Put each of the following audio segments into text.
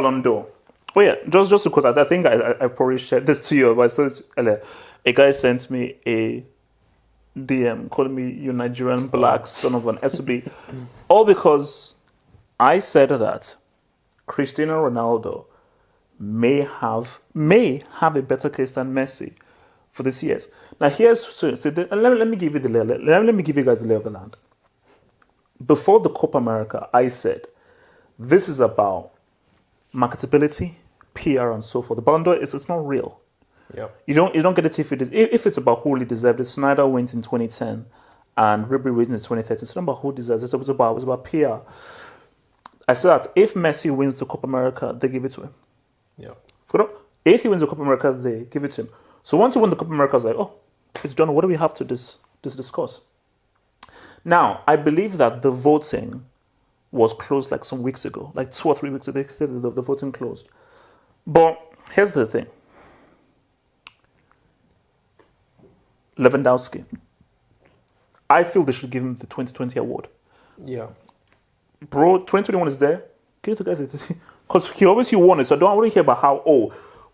Ballon d'Or. Oh yeah, just because I think I probably shared this to you, but I said earlier, a guy sent me a DM calling me you Nigerian black son of an SB, all because I said that Cristiano Ronaldo may have a better case than Messi for this years. Now let me give you let me give you guys the lay of the land. Before the Copa America, I said this is about marketability, PR, and so forth. The Ballon d'Or it's not real. Yep. You don't get it if it's about who really deserved it. Snyder wins in 2010 and Ribery wins in 2013. It's not about who deserves it. It's about PR. I said that if Messi wins the Copa America, they give it to him. Yeah. If he wins the Copa America, they give it to him. So once he won the Copa America, I was like, oh, it's done. What do we have to discuss? Now, I believe that the voting was closed like some weeks ago, like 2 or 3 weeks ago. They said the voting closed. But here's the thing. Lewandowski. I feel they should give him the 2020 award. Yeah. Bro, 2021 is there. Give it to guys. Because he obviously won it, so I don't want to hear about how,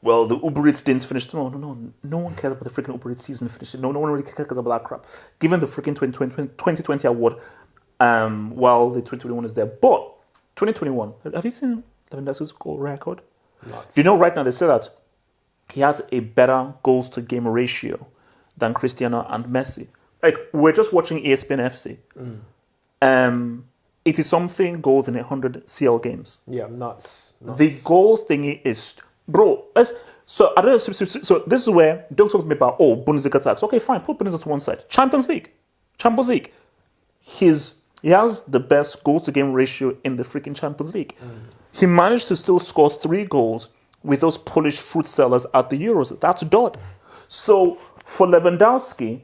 the Uber Eats didn't finish. No one cares about the freaking Uber Eats season finishing. No one really cares about that crap. Give him the freaking 2020 award while the 2021 is there. But 2021, have you seen Lewandowski's goal record? Nuts. You know, right now they say that he has a better goals to game ratio than Cristiano and Messi. Like, we're just watching ESPN FC. It is something goals in 100 CL games. Yeah, nuts. The goal thingy is, bro. So I don't know. So this is where don't talk to me about Bundesliga tax. Okay, fine. Put Bundesliga to one side. Champions League. He has the best goals to game ratio in the freaking Champions League. He managed to still score 3 goals with those Polish fruit sellers at the Euros. That's done. So for Lewandowski,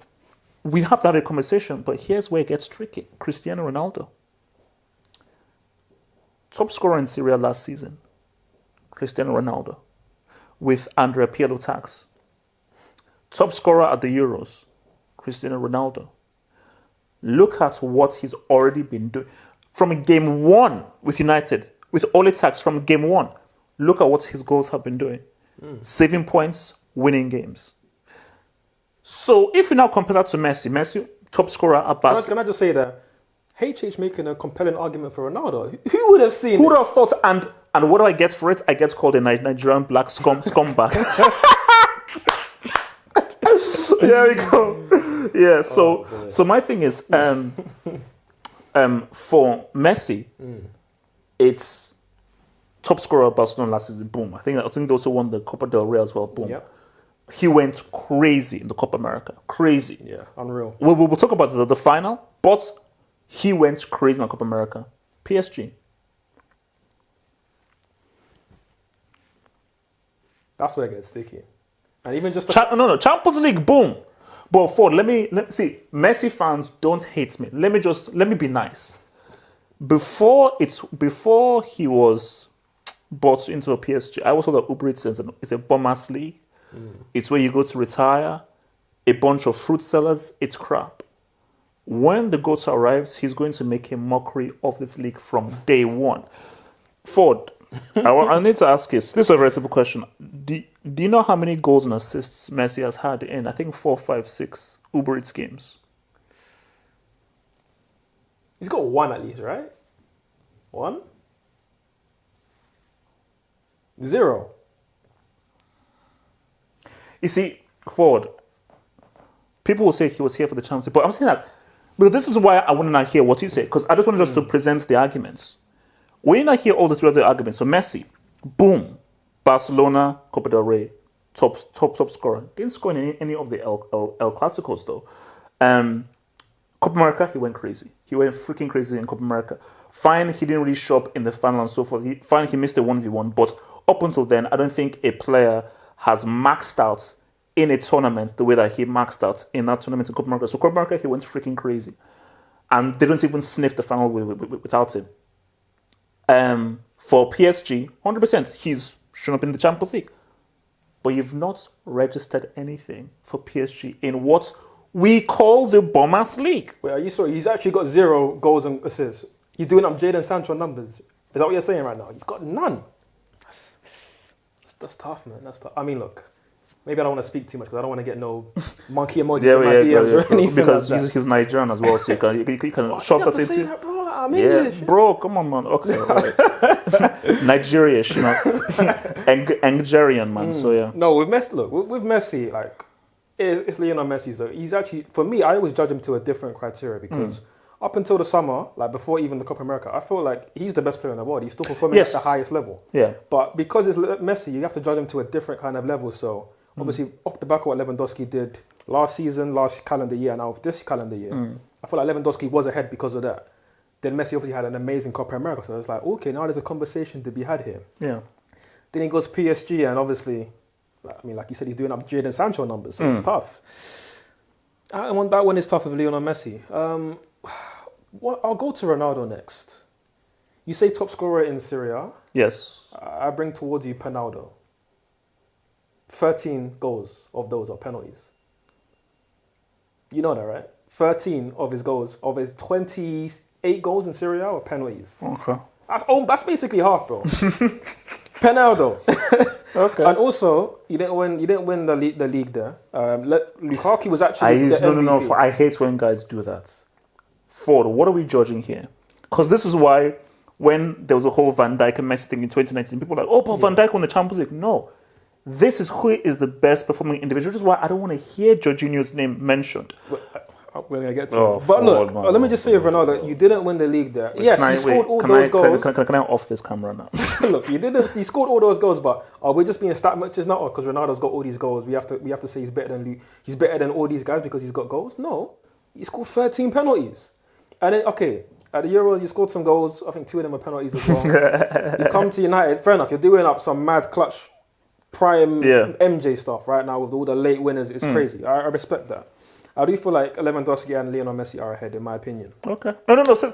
we have to have a conversation. But here's where it gets tricky. Cristiano Ronaldo. Top scorer in Serie last season, Cristiano Ronaldo, with Andrea Pirlo tax. Top scorer at the Euros, Cristiano Ronaldo. Look at what he's already been doing. From game 1 with United, with Ole tax from game 1, look at what his goals have been doing. Saving points, winning games. So if you now compare that to Messi, top scorer at Barca. Can I just say that? HH making a compelling argument for Ronaldo. Who would have seen Who would have thought? And what do I get for it? I get called a Nigerian black scumbag. There we go. Yeah. So my thing is, for Messi, it's top scorer of Barcelona last season. Boom. I think they also won the Copa del Rey as well. Boom. Yep. He went crazy in the Copa America. Crazy. Yeah. Unreal. We'll talk about the final, but. He went crazy in Copa America. PSG. That's where it gets sticky. And even just Champions League, boom. But Ford, let me see. Messi fans, don't hate me. Let me be nice. Before he was bought into a PSG, I was told that Uber Eats is a bombers league. It's where you go to retire. A bunch of fruit sellers. It's crap. When the GOAT arrives, he's going to make a mockery of this league from day one. Ford, I need to ask you, this is a very simple question. Do you know how many goals and assists Messi has had in, I think, 4, 5, 6 Uber Eats games? He's got 1 at least, right? 1? 0. You see, Ford, people will say he was here for the Champions League, but I'm saying that. But this is why I want to not hear what you say, because I just want to present the arguments. When you not hear all the 3 other arguments, so Messi, boom, Barcelona, Copa del Rey, top scorer. Didn't score in any of the El Clasicos though. Copa America, he went crazy. He went freaking crazy in Copa America. Fine, he didn't really show up in the final and so forth. He missed a 1v1, but up until then, I don't think a player has maxed out in a tournament the way that he maxed out in that tournament in Copa America. So Copa America, he went freaking crazy. And they don't even sniff the final without him. For PSG, 100%, he's shown up in the Champions League. But you've not registered anything for PSG in what we call the Bombers League. Wait, are you sorry? He's actually got 0 goals and assists. He's doing up Jadon Sancho numbers. Is that what you're saying right now? He's got none. That's tough, man. That's tough. I mean, look, maybe I don't want to speak too much because I don't want to get no monkey emojis in my DMs or anything because like that. he's Nigerian as well, so you can shove that into. That, bro. I'm English. Bro, come on, man. Okay, right. Nigerian, Nigerian, man. So yeah. No, with Messi, look, with Messi, like it's Lionel Messi. So he's actually, for me, I always judge him to a different criteria because up until the summer, like before even the Copa America, I feel like he's the best player in the world. He's still performing at the highest level. Yeah. But because it's Messi, you have to judge him to a different kind of level. So obviously, off the back of what Lewandowski did last season, last calendar year, and now this calendar year, I feel like Lewandowski was ahead because of that. Then Messi obviously had an amazing Copa America, so it's like, okay, now there's a conversation to be had here. Yeah. Then he goes PSG, and obviously, I mean, like you said, he's doing up Jadon Sancho numbers, so it's tough. That one is tough with Lionel Messi. I'll go to Ronaldo next. You say top scorer in Serie. Yes. I bring towards you Ronaldo. 13 goals of those are penalties. You know that, right? 13 of his goals, of his 28 goals in Serie are penalties. Okay. That's basically half, bro. Ronaldo. Okay. And also, you didn't win the league there. Lukaku was actually the MVP. No. I hate when guys do that. Ford, what are we judging here? Because this is why when there was a whole Van Dijk and Messi thing in 2019, people were like, oh, but Van Dijk won the Champions League. No. This is who is the best performing individual. This is why I don't want to hear Jorginho's name mentioned. We're going to get to it. But look, let me just say, Ronaldo, you didn't win the league there. Yes, you scored all those goals. Can I off this camera now? Look, you scored all those goals, but are we just being stat matches now? Because Ronaldo's got all these goals, we have to say he's better than all these guys because he's got goals? No. He scored 13 penalties. And then, okay, at the Euros, you scored some goals. I think 2 of them are penalties as well. You come to United, fair enough, you're doing up some mad clutch prime MJ stuff right now with all the late winners. It's crazy. I respect that. I do feel like Lewandowski and Lionel Messi are ahead, in my opinion. Okay. No. So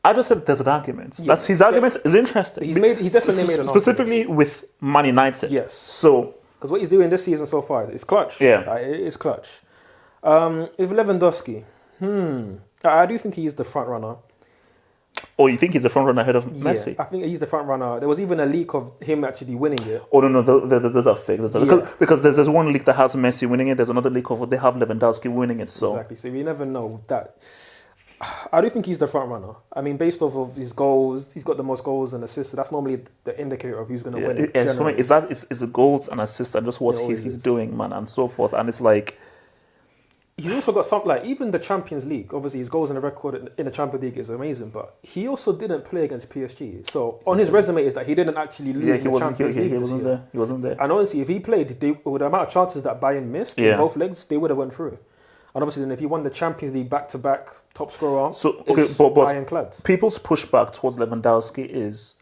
I just said there's an argument. Yeah. That's his argument is interesting. He definitely made an argument. Specifically with Man United. Yes. So because what he's doing this season so far is clutch. Yeah. It's clutch. With Lewandowski, I do think he is the front runner. Oh, you think he's the front runner ahead of Messi? I think he's the front runner. There was even a leak of him actually winning it. Oh, no, those are fake. Because there's one leak that has Messi winning it. There's another leak of they have Lewandowski winning it. So exactly. So you never know that. I do think he's the front runner. I mean, based off of his goals, he's got the most goals and assists. So that's normally the indicator of who's going to win it. Yeah, for me, it's the goals and assists and just what he's doing, man, and so forth. And it's like. He's also got some, like, even the Champions League, obviously his goals and the record in the Champions League is amazing, but he also didn't play against PSG. So on his resume is that he didn't actually lose in the Champions League. He wasn't there. And honestly, if he played, with the amount of chances that Bayern missed in both legs, they would have went through. And obviously then if he won the Champions League back-to-back top scorer, but ironclad. People's pushback towards Lewandowski is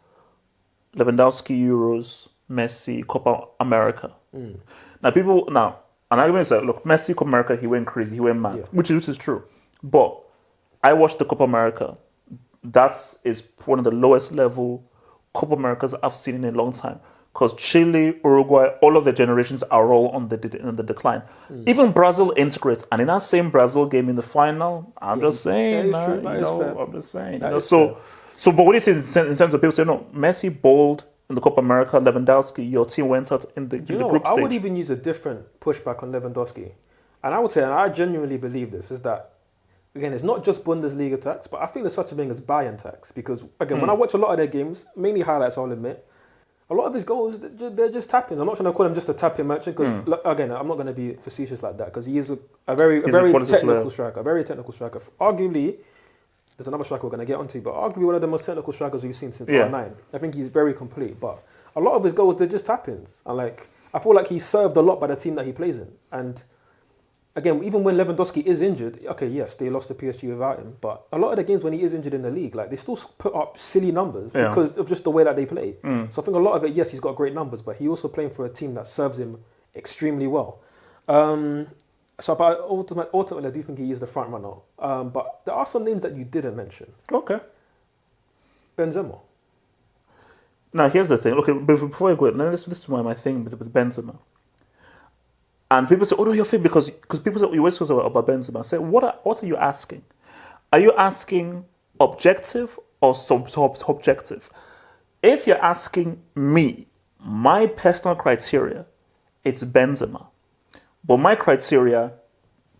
Lewandowski Euros, Messi, Copa America. Now, an argument is that, look, Messi, Copa America, he went crazy, he went mad, which is true. But I watched the Copa America. That is one of the lowest level Copa Americas I've seen in a long time. Because Chile, Uruguay, all of the generations are all on the decline. Even Brazil integrates. And in that same Brazil game in the final, I'm just saying. That is true. I'm just saying. So, but what do you say in terms of people say, no, Messi bowled in the Copa America, Lewandowski, your team went out in the group stage. I would even use a different pushback on Lewandowski. And I would say, and I genuinely believe this, is that, again, it's not just Bundesliga tax, but I think there's such a thing as Bayern tax. Because, again, when I watch a lot of their games, mainly highlights, I'll admit, a lot of his goals, they're just tap-ins. I'm not trying to call him just a tap-in merchant, because, again, I'm not going to be facetious like that, because he is a very technical striker, Arguably, there's another striker we're going to get onto, but arguably one of the most technical strikers we've seen since R9. I think he's very complete, but a lot of his goals, they're just tap-ins. And I feel like he's served a lot by the team that he plays in. And again, even when Lewandowski is injured, okay, yes, they lost to PSG without him, but a lot of the games when he is injured in the league, they still put up silly numbers because of just the way that they play. So I think a lot of it, yes, he's got great numbers, but he also playing for a team that serves him extremely well. But ultimately, I do think he is the front runner. But there are some names that you didn't mention. Okay. Benzema. Now, here's the thing. Okay, before I go, this is my thing with Benzema. And people say, oh, no, you're fit because people say, you always talk about Benzema. I say, what are you asking? Are you asking objective or subjective? If you're asking me, My personal criteria, it's Benzema. But my criteria,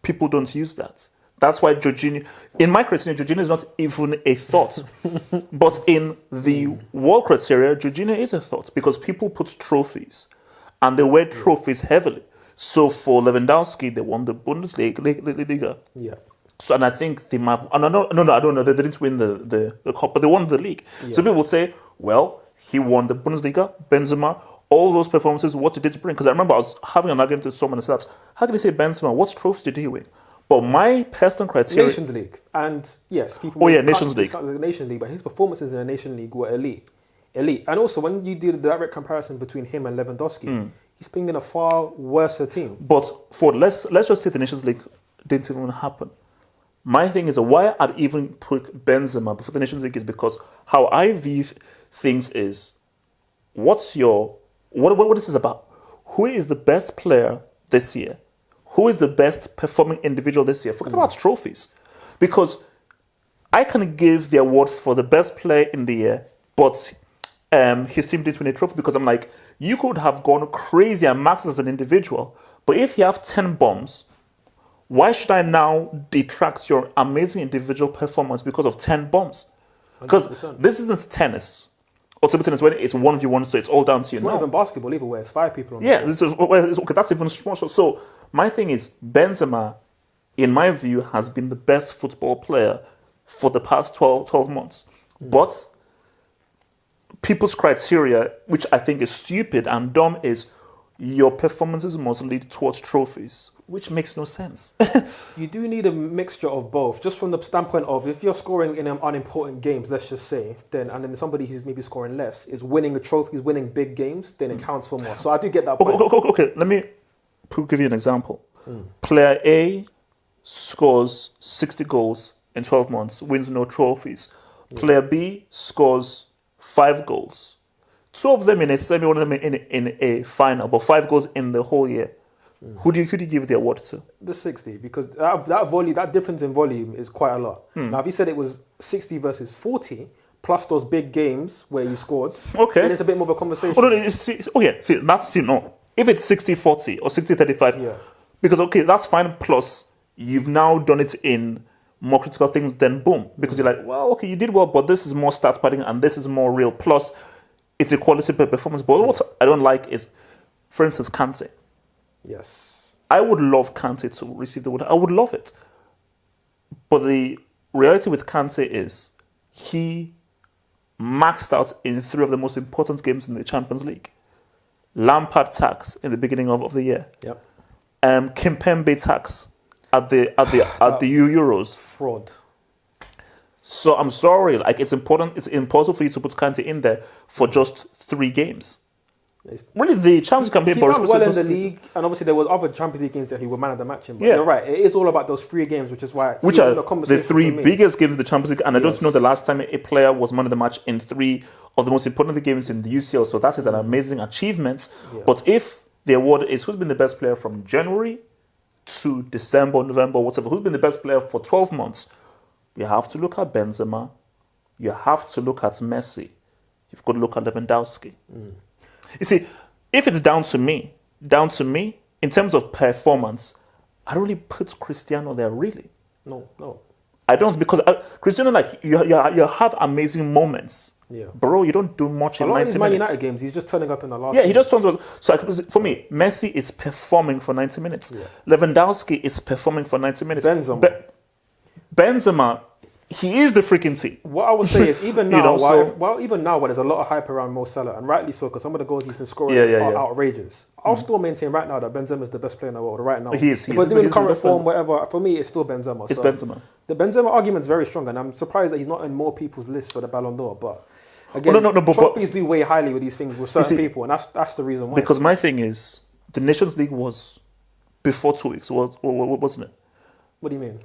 people don't use that. That's why Jorginho, in my criteria, Jorginho is not even a thought. But in the world criteria, Jorginho is a thought because people put trophies and they wear trophies heavily. So for Lewandowski, they won the Bundesliga. Yeah. So, and I think they might. I don't know. They didn't win the cup, but they won the league. Yeah. So people say, well, he won the Bundesliga, Benzema, all those performances, what did it bring? Because I remember I was having an argument with someone and said, how can you say Benzema? What trophies did he win? But my personal criteria... Nations League. And yes, people... Nations League. The Nations League, but his performances in the Nation League were elite. And also, when you do the direct comparison between him and Lewandowski, he's playing in a far worse team. But let's just say the Nations League didn't even happen. My thing is, why I'd even put Benzema before the Nations League is because how I view things is, what is this about? Who is the best player this year? Who is the best performing individual this year? Forget about trophies. Because I can give the award for the best player in the year, but his team didn't win a trophy because I'm like, you could have gone crazy and maxed as an individual, but if you have 10 bombs, why should I now detract your amazing individual performance because of 10 bombs? Because this isn't tennis. Or table tennis when it's 1v1, so it's all down to you. It's not even basketball either, where it's 5 people on the okay, that's even smaller. So my thing is, Benzema, in my view, has been the best football player for the past 12 months. But people's criteria, which I think is stupid and dumb, is your performances must lead towards trophies, which makes no sense. You do need a mixture of both, just from the standpoint of if you're scoring in unimportant games, let's just say, and then somebody who's maybe scoring less is winning a trophy, is winning big games, then it counts for more. So I do get that point. Okay, let me give you an example. Player A scores 60 goals in 12 months, wins no trophies. Player B scores 5 goals. 2 of them in a semi, 1 of them in a final, but 5 goals in the whole year. Who do you give the award to? The 60, because that difference in volume is quite a lot. Now, if you said it was 60 versus 40, plus those big games where you scored, then it's a bit more of a conversation. No. If it's 60-40 or 60-35, because, that's fine, plus you've now done it in more critical things, then boom. Because you're like, well, you did well, but this is more stats padding and this is more real. Plus, it's a quality per performance. But what I don't like is, for instance, Kante. Yes. I would love Kante to receive the award. I would love it. But the reality with Kante is he maxed out in 3 of the most important games in the Champions League. Lampard tax in the beginning of the year. Yep. Kimpembe tax at the Euros. Fraud. So I'm sorry, it's impossible for you to put Kante in there for just 3 games. Really, the Champions League campaign. He done well in the league, and obviously there was other Champions League games that he was man of the match in. But you're right, it is all about those 3 games, which is why which are the 3 biggest games of the Champions League. And I don't know the last time a player was man of the match in 3 of the most important games in the UCL. So that is an amazing achievement. Yeah. But if the award is who's been the best player from January to December, November, whatever, who's been the best player for 12 months, you have to look at Benzema. You have to look at Messi. You've got to look at Lewandowski. You see, if it's down to me, in terms of performance, I don't really put Cristiano there, really. No. I don't, because Cristiano, you have amazing moments. Yeah. Bro, you don't do much in 90 minutes. A lot of these Man United games, he's just turning up in the last he just turns up. So for me, Messi is performing for 90 minutes. Yeah. Lewandowski is performing for 90 minutes. Benzema, he is the freaking team. What I would say is, even now, even now, where there's a lot of hype around Mo Salah, and rightly so, because some of the goals he's been scoring are outrageous. I'll still maintain right now that Benzema is the best player in the world right now. He is. If we're doing current form, whatever, for me, it's still Benzema. It's Benzema. The Benzema argument is very strong, and I'm surprised that he's not in more people's list for the Ballon d'Or. But again, trophies do weigh highly with these things with certain people, and that's the reason why. Because my thing is, the Nations League was before 2 weeks, wasn't it? What do you mean?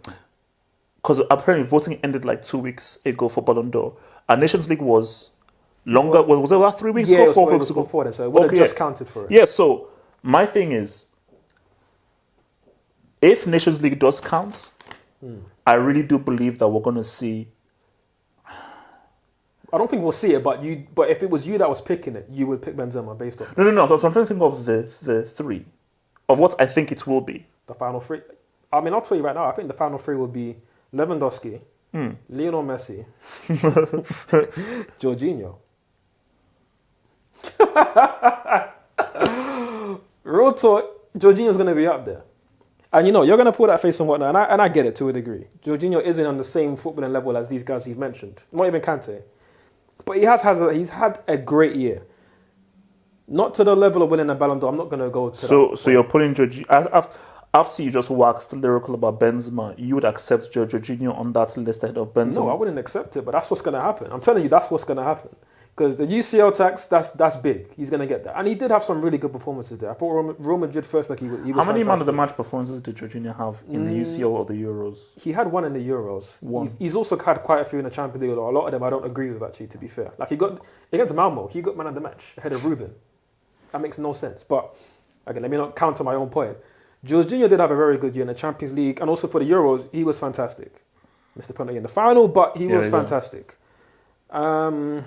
Because apparently voting ended 2 weeks ago for Ballon d'Or. Our Nations League was longer. Was it about 3 weeks ago? 4 weeks ago? Before then, so it would have just counted for it. Yeah, so my thing is, if Nations League does count, I really do believe that we're going to see... I don't think we'll see it, but if it was you that was picking it, you would pick Benzema based off No. So I'm trying to think of the three of what I think it will be. the final three. I mean, I'll tell you right now, I think the final three will be Lewandowski, Lionel Messi, Jorginho. Real talk, Jorginho's going to be up there. And you're going to pull that face and whatnot, and I get it to a degree. Jorginho isn't on the same footballing level as these guys you've mentioned. Not even Kante. But he's had a great year. Not to the level of winning a Ballon d'Or. I'm not going to go to that. So you're putting Jorginho... After you just waxed lyrical about Benzema, you would accept Jorginho on that list ahead of Benzema? No, I wouldn't accept it, but that's what's going to happen. I'm telling you, that's what's going to happen. Because the UCL tax, that's big. He's going to get that. And he did have some really good performances there. I thought Real Madrid first, he was How many man of the fantastic. match performances did Jorginho have in the UCL or the Euros? He had one in the Euros. One. He's also had quite a few in the Champions League. A lot of them I don't agree with, actually, to be fair. He got, against Malmo, he got man of the match ahead of Ruben. That makes no sense. But, again, let me not counter my own point. Jorginho did have a very good year in the Champions League, and also for the Euros, he was fantastic. Missed the penalty in the final, but he was fantastic. And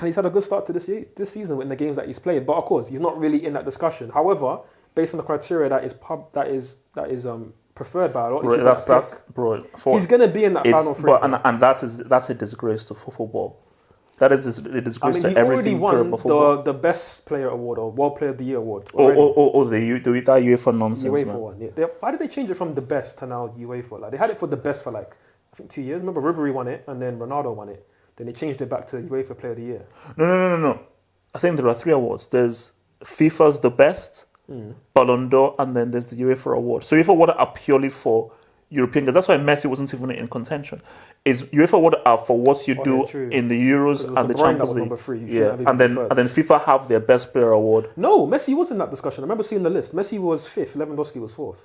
he's had a good start to this season in the games that he's played. But of course, he's not really in that discussion. However, based on the criteria that is preferred by a lot of people, he's going to be in that final three. And that's a disgrace to football. That is a disgrace to everything. He already won the best player award or World Player of the Year award. That UEFA nonsense. UEFA one. Yeah. Why did they change it from the best to now UEFA? They had it for the best for I think 2 years. Remember, Ribery won it, and then Ronaldo won it. Then they changed it back to UEFA Player of the Year. No. I think there are 3 awards. There's FIFA's the best, Ballon d'Or, and then there's the UEFA award. So UEFA award are purely for European guys. That's why Messi wasn't even in contention. Is UEFA award are for what you do in the Euros and the Champions League. And then FIFA have their best player award. No, Messi was in that discussion. I remember seeing the list. Messi was 5th, Lewandowski was 4th.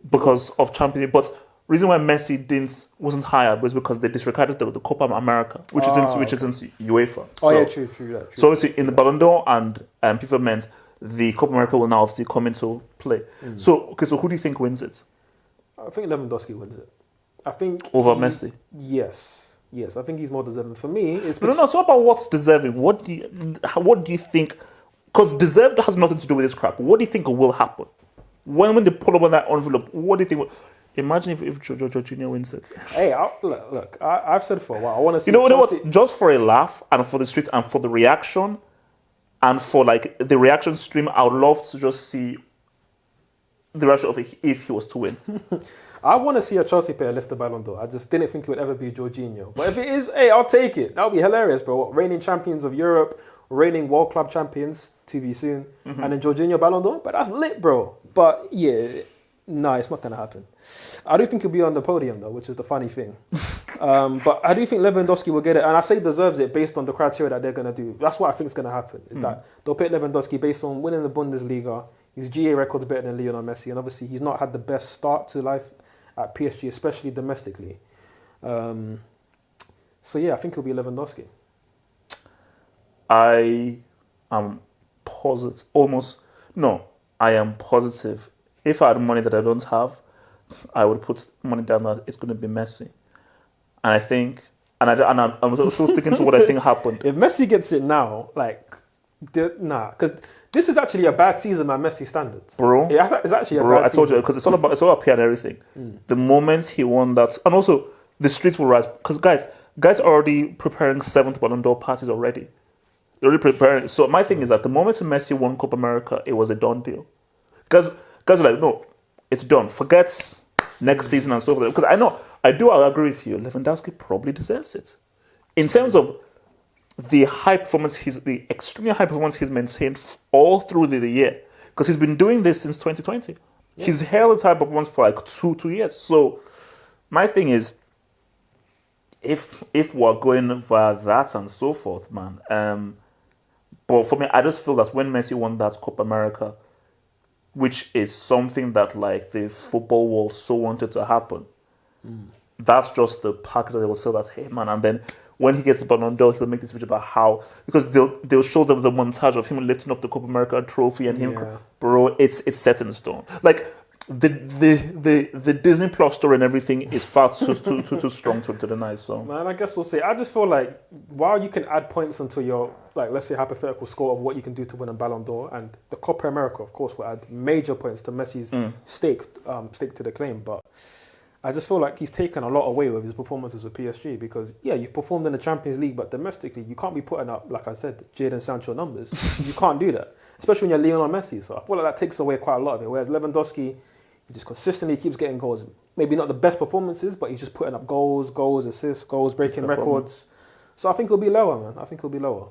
Because of Champions League. But reason why Messi wasn't higher was because they disregarded the Copa America, which isn't UEFA. True. So obviously in the Ballon d'Or and FIFA meant the Copa America will now obviously come into play. So who do you think wins it? I think Lewandowski wins it. I think over Messi. Yes. I think he's more deserving. For me, it's no. It's not about what's deserving. What do you think? Because deserved has nothing to do with this crap. What do you think will happen when they pull up on that envelope? What do you think? Imagine if Jorginho wins it. Hey, look. I've said for a while. I want to see. You know what? Just for a laugh and for the streets and for the reaction and for the reaction stream, I would love to just see the reaction of it if he was to win. I want to see a Chelsea player lift the Ballon d'Or. I just didn't think it would ever be Jorginho. But if it is, hey, I'll take it. That would be hilarious, bro. Reigning champions of Europe, reigning World Club champions to be soon, and then Jorginho Ballon d'Or. But that's lit, bro. But yeah, no, it's not going to happen. I do think he'll be on the podium, though, which is the funny thing. But I do think Lewandowski will get it. And I say deserves it based on the criteria that they're going to do. That's what I think is going to happen. Is that they'll pick Lewandowski based on winning the Bundesliga. His GA record's better than Lionel Messi. And obviously, he's not had the best start to life at PSG, especially domestically. So yeah, I think it'll be Lewandowski. I am positive. If I had money that I don't have, I would put money down that it's going to be Messi. And I think, I'm still sticking to what I think happened. If Messi gets it now, because this is actually a bad season by Messi standards. Bro. It's actually a bad season. I told you, because it's all about PR and everything. The moment he won that, and also the streets will rise, because guys are already preparing 7th Ballon d'Or parties already. They're already preparing. So my thing is that the moment Messi won Copa America, it was a done deal. Guys are like, no, it's done. Forget next season and so forth. Because I agree with you. Lewandowski probably deserves it. In terms of the extremely high performance he's maintained all through the year. Because he's been doing this since 2020. Yeah. He's held this high performance for 2 years. So my thing is, if we're going via that and so forth, man. But for me, I just feel that when Messi won that Copa America, which is something that the football world so wanted to happen, that's just the package that they will sell that, hey man, and then when he gets the Ballon d'Or, he'll make this video about how, because they'll show them the montage of him lifting up the Copa America trophy and him, bro, it's set in stone. the Disney Plus story and everything is far too strong to deny. So Man, I guess we'll say. I just feel like while you can add points onto your, like, let's say hypothetical score of what you can do to win a Ballon d'Or, and the Copa America, of course, will add major points to Messi's stake to the claim. But I just feel like he's taken a lot away with his performances with PSG because, yeah, you've performed in the Champions League, but domestically, you can't be putting up, like I said, Jadon Sancho numbers. You can't do that, especially when you're Lionel Messi. So I feel like that takes away quite a lot of it. Whereas Lewandowski, he just consistently keeps getting goals. Maybe not the best performances, but he's just putting up goals, assists, breaking records. So I think he'll be lower, man. I think he'll be lower.